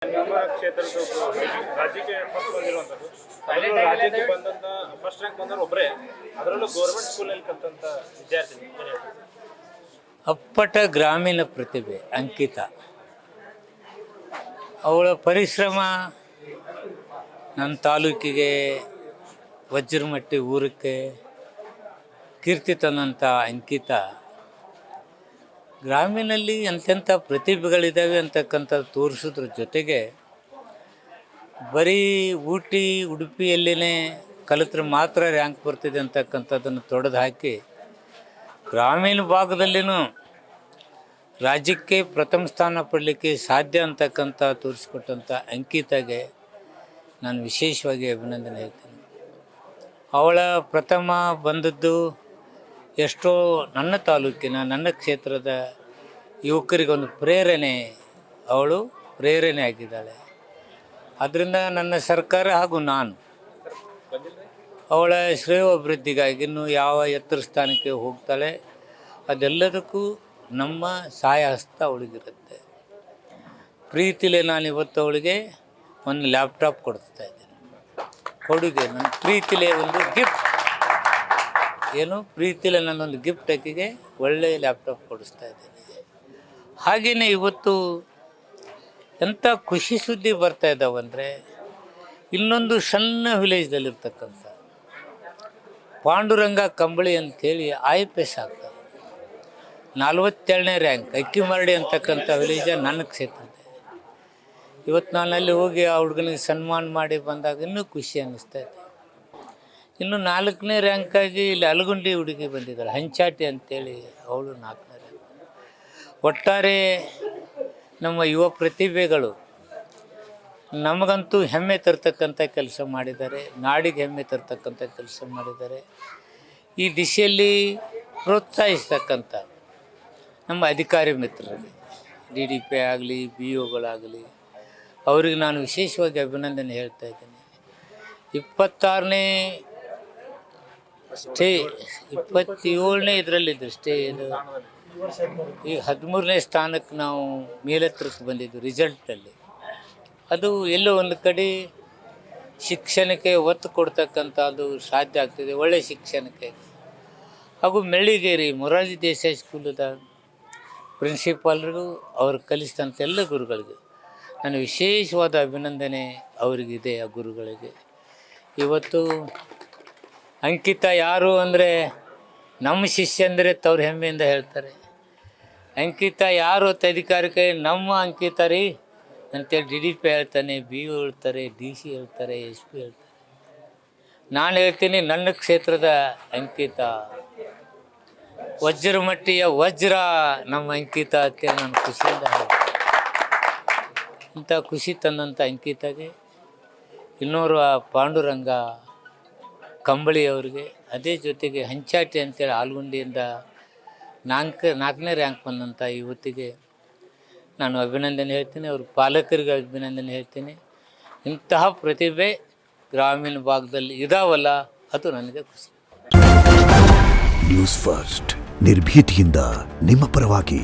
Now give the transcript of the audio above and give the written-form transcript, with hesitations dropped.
ನಿಮ್ಮ ಕ್ಷೇತ್ರದ ರಾಜ್ಯಕ್ಕೆ ಫಸ್ಟ್ ಬಂದಿರುವಂಥದ್ದು ಅದರಲ್ಲೂ ರಾಜ್ಯಕ್ಕೆ ಬಂದಂಥ ಫಸ್ಟ್ ರ್ಯಾಂಕ್ ಬಂದವರು ಒಬ್ಬರೇ, ಅದರಲ್ಲೂ ಗೌರ್ಮೆಂಟ್ ಸ್ಕೂಲಲ್ಲಿ ಕಲಿತಂಥ ವಿದ್ಯಾರ್ಥಿ. ಅಪ್ಪಟ ಗ್ರಾಮೀಣ ಪ್ರತಿಭೆ ಅಂಕಿತಾ. ಅವಳ ಪರಿಶ್ರಮ ನನ್ನ ತಾಲೂಕಿಗೆ ವಜ್ರಮಟ್ಟಿ ಊರಕ್ಕೆ ಕೀರ್ತಿ ತಂದಂಥ ಅಂಕಿತಾ ಗ್ರಾಮೀಣಲ್ಲಿ ಎಂತೆಂಥ ಪ್ರತಿಭೆಗಳಿದ್ದಾವೆ ಅಂತಕ್ಕಂಥದ್ದು ತೋರಿಸೋದ್ರ ಜೊತೆಗೆ ಬರೀ ಊಟಿ ಉಡುಪಿಯಲ್ಲೇ ಕಲಿತ್ರೆ ಮಾತ್ರ ರ್ಯಾಂಕ್ ಬರ್ತಿದೆ ಅಂತಕ್ಕಂಥದ್ದನ್ನು ತೊಡೆದು ಹಾಕಿ ಗ್ರಾಮೀಣ ಭಾಗದಲ್ಲಿನೂ ರಾಜ್ಯಕ್ಕೆ ಪ್ರಥಮ ಸ್ಥಾನ ಪಡಲಿಕ್ಕೆ ಸಾಧ್ಯ ಅಂತಕ್ಕಂಥ ತೋರಿಸ್ಕೊಟ್ಟಂಥ ಅಂಕಿತಾಗೆ ನಾನು ವಿಶೇಷವಾಗಿ ಅಭಿನಂದನೆ ಹೇಳ್ತೀನಿ. ಅವಳ ಪ್ರಥಮ ಬಂದದ್ದು ಎಷ್ಟೋ ನನ್ನ ತಾಲೂಕಿನ ನನ್ನ ಕ್ಷೇತ್ರದ ಯುವಕರಿಗೊಂದು ಪ್ರೇರಣೆ, ಅವಳು ಪ್ರೇರಣೆ ಆಗಿದ್ದಾಳೆ. ಆದ್ದರಿಂದ ನನ್ನ ಸರ್ಕಾರ ಹಾಗೂ ನಾನು ಅವಳ ಶ್ರೇಯೋಭಿವೃದ್ಧಿಗಾಗಿ ಇನ್ನೂ ಯಾವ ಎತ್ತರ ಸ್ಥಾನಕ್ಕೆ ಹೋಗ್ತಾಳೆ ಅದೆಲ್ಲದಕ್ಕೂ ನಮ್ಮ ಸಹಾಯ ಹಸ್ತ ಅವಳಿಗಿರುತ್ತೆ. ಪ್ರೀತಿಲೇ ನಾನು ಇವತ್ತು ಅವಳಿಗೆ ಒಂದು ಲ್ಯಾಪ್ಟಾಪ್ ಕೊಡಿಸ್ತಾ ಇದ್ದೇನೆ. ಕೊಡುಗೆ ನನ್ನ ಪ್ರೀತಿಲೇ ಒಂದು ಗಿಫ್ಟ್, ಏನು ಪ್ರೀತಿಲೇ ನಾನೊಂದು ಗಿಫ್ಟ್ ಆಕೆಗೆ ಒಳ್ಳೆಯ ಲ್ಯಾಪ್ಟಾಪ್ ಕೊಡಿಸ್ತಾ ಇದ್ದೇನೆ. ಹಾಗೆಯೇ ಇವತ್ತು ಎಂಥ ಖುಷಿ ಸುದ್ದಿ ಬರ್ತಾ ಇದ್ದಾವಂದರೆ, ಇನ್ನೊಂದು ಸಣ್ಣ ವಿಲೇಜ್ದಲ್ಲಿರ್ತಕ್ಕಂಥ ಪಾಂಡುರಂಗ ಕಂಬಳಿ ಅಂಥೇಳಿ IPS ಆಗ್ತದೆ. 47ನೇ ರ್ಯಾಂಕ್ ಅಕ್ಕಿಮರಡಿ ಅಂತಕ್ಕಂಥ ವಿಲೇಜ ನನ್ನ ಕ್ಷೇತ್ರದ. ಇವತ್ತು ನಾನು ಅಲ್ಲಿ ಹೋಗಿ ಆ ಹುಡುಗನಿಗೆ ಸನ್ಮಾನ ಮಾಡಿ ಬಂದಾಗ ಇನ್ನೂ ಖುಷಿ ಅನ್ನಿಸ್ತಾಯಿದೆ. ಇನ್ನು 4ನೇ ರ್ಯಾಂಕಾಗಿ ಇಲ್ಲಿ ಅಲಗುಂಡಿ ಹುಡುಗಿ ಬಂದಿದ್ದಾಳೆ, ಹಂಚಾಟಿ ಅಂತೇಳಿ, ಅವಳು 4ನೇ ರ್ಯಾಂಕ್. ಒಟ್ಟಾರೆ ನಮ್ಮ ಯುವ ಪ್ರತಿಭೆಗಳು ನಮಗಂತೂ ಹೆಮ್ಮೆ ತರ್ತಕ್ಕಂಥ ಕೆಲಸ ಮಾಡಿದ್ದಾರೆ, ನಾಡಿಗೆ ಹೆಮ್ಮೆ ತರ್ತಕ್ಕಂಥ ಕೆಲಸ ಮಾಡಿದ್ದಾರೆ. ಈ ದಿಶೆಯಲ್ಲಿ ಪ್ರೋತ್ಸಾಹಿಸ್ತಕ್ಕಂಥ ನಮ್ಮ ಅಧಿಕಾರಿ ಮಿತ್ರರಿಗೆ, DDP ಆಗಲಿ BOಗಳಾಗಲಿ, ಅವರಿಗೆ ನಾನು ವಿಶೇಷವಾಗಿ ಅಭಿನಂದನೆ ಹೇಳ್ತಾ ಇದ್ದೀನಿ. 26ನೇ ಸ್ಟೇ 27ನೇ ಇದರಲ್ಲಿದ್ದು ಸ್ಟೇ ಇದು, ಈಗ 13ನೇ ಸ್ಥಾನಕ್ಕೆ ನಾವು ಮೇಲೆತ್ತರಕ್ಕೆ ಬಂದಿದ್ದು ರಿಸಲ್ಟಲ್ಲಿ. ಅದು ಎಲ್ಲೋ ಒಂದು ಕಡೆ ಶಿಕ್ಷಣಕ್ಕೆ ಒತ್ತು ಕೊಡ್ತಕ್ಕಂಥದ್ದು ಸಾಧ್ಯ ಆಗ್ತಿದೆ, ಒಳ್ಳೆಯ ಶಿಕ್ಷಣಕ್ಕೆ. ಹಾಗೂ ಮೆಳ್ಳಿಗೇರಿ ಮೊರಾರ್ಜಿ ದೇಸಾಯಿ ಸ್ಕೂಲದ ಪ್ರಿನ್ಸಿಪಾಲ್ರಿಗೂ ಅವರು ಕಲಿಸಿದಂಥ ಎಲ್ಲ ಗುರುಗಳಿಗೆ ನಾನು ವಿಶೇಷವಾದ ಅಭಿನಂದನೆ ಅವರಿಗಿದೆ. ಆ ಗುರುಗಳಿಗೆ ಇವತ್ತು ಅಂಕಿತಾ ಯಾರು ಅಂದರೆ ನಮ್ಮ ಶಿಷ್ಯ ಅಂದರೆ ತವ್ರ ಹೆಮ್ಮೆಯಿಂದ ಹೇಳ್ತಾರೆ. ಅಂಕಿತಾ ಯಾರು ಅಂತ ಅಧಿಕಾರಕ್ಕೆ ನಮ್ಮ ಅಂಕಿತಾ ರೀ ಅಂತೇಳಿ DDP ಹೇಳ್ತಾನೆ, BO ಹೇಳ್ತಾರೆ, DC ಹೇಳ್ತಾರೆ, SP ಹೇಳ್ತಾರೆ. ನಾನು ಹೇಳ್ತೀನಿ ನನ್ನ ಕ್ಷೇತ್ರದ ಅಂಕಿತಾ ವಜ್ರಮಟ್ಟಿಯ ವಜ್ರ ನಮ್ಮ ಅಂಕಿತಾ ಅಂತೇಳಿ ನಾನು ಖುಷಿಯಿಂದ ಹೇಳ್ತೀನಿ. ಇಂಥ ಖುಷಿ ತಂದಂಥ ಅಂಕಿತಾಗೆ ಇನ್ನೋರು ಪಾಂಡುರಂಗ ಕಂಬಳಿ ಅವರಿಗೆ, ಅದೇ ಜೊತೆಗೆ ಹಂಚಾಟಿ ಅಂತೇಳಿ ಆಲ್ಗುಂಡಿಯಿಂದ 4ನೇ ರ್ಯಾಂಕ್ ಬಂದಂಥ ಯುವತಿಗೆ ನಾನು ಅಭಿನಂದನೆ ಹೇಳ್ತೀನಿ. ಅವ್ರ ಪಾಲಕರಿಗೆ ಅಭಿನಂದನೆ ಹೇಳ್ತೀನಿ. ಇಂತಹ ಪ್ರತಿಭೆ ಗ್ರಾಮೀಣ ಭಾಗದಲ್ಲಿ ಇದಾವಲ್ಲ, ಅದು ನನಗೆ ಖುಷಿ. ನ್ಯೂಸ್ ಫಸ್ಟ್ ನಿರ್ಭೀತಿಯಿಂದ ನಿಮ್ಮ ಪರವಾಗಿ.